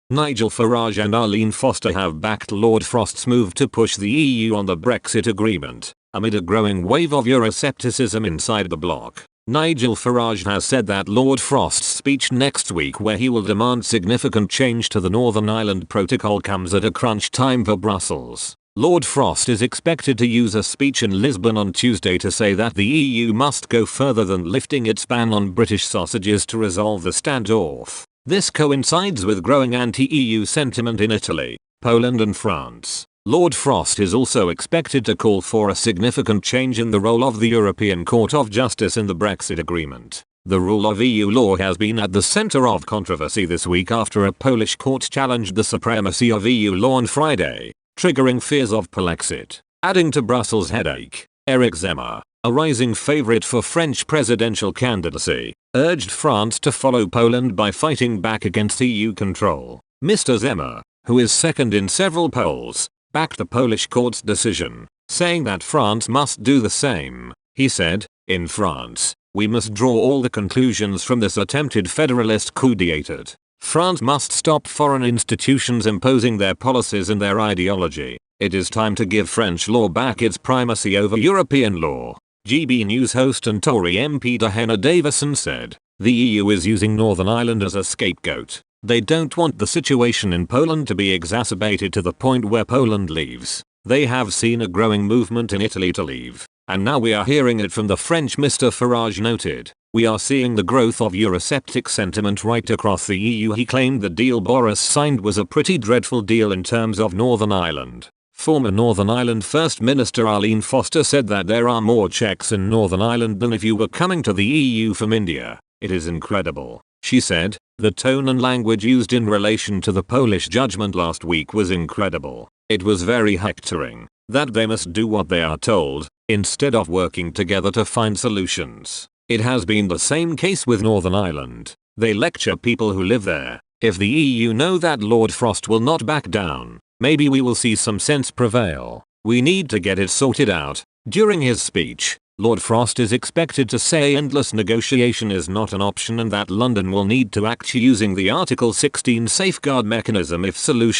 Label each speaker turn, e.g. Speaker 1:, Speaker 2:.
Speaker 1: Nigel Farage and Arlene Foster have backed Lord Frost's move to push the EU on the Brexit agreement, amid a growing wave of Euroscepticism inside the bloc. Nigel Farage has said that Lord Frost's speech next week, where he will demand significant change to the Northern Ireland Protocol, comes at a crunch time for Brussels. Lord Frost is expected to use a speech in Lisbon on Tuesday to say that the EU must go further than lifting its ban on British sausages to resolve the standoff. This coincides with growing anti-EU sentiment in Italy, Poland and France. Lord Frost is also expected to call for a significant change in the role of the European Court of Justice in the Brexit agreement. The rule of EU law has been at the centre of controversy this week after a Polish court challenged the supremacy of EU law on Friday, triggering fears of Polexit. Adding to Brussels' headache, Eric Zemmour, a rising favourite for French presidential candidacy, urged France to follow Poland by fighting back against EU control. Mr. Zemmour, who is second in several polls, backed the Polish court's decision, saying that France must do the same. He said, "In France, we must draw all the conclusions from this attempted federalist coup d'état. France must stop foreign institutions imposing their policies and their ideology. It is time to give French law back its primacy over European law." GB News host and Tory MP Diana Davison said, "The EU is using Northern Ireland as a scapegoat. They don't want the situation in Poland to be exacerbated to the point where Poland leaves. They have seen a growing movement in Italy to leave, and now we are hearing it from the French." Mr. Farage noted, "We are seeing the growth of Eurosceptic sentiment right across the EU." He claimed the deal Boris signed was a pretty dreadful deal in terms of Northern Ireland. Former Northern Ireland First Minister Arlene Foster said that there are more checks in Northern Ireland than if you were coming to the EU from India. "It is incredible," she said. "The tone and language used in relation to the Polish judgment last week was incredible. It was very hectoring, that they must do what they are told, instead of working together to find solutions. It has been the same case with Northern Ireland. They lecture people who live there. If the EU know that Lord Frost will not back down, maybe we will see some sense prevail. We need to get it sorted out." During his speech, Lord Frost is expected to say endless negotiation is not an option and that London will need to act using the Article 16 safeguard mechanism if solutions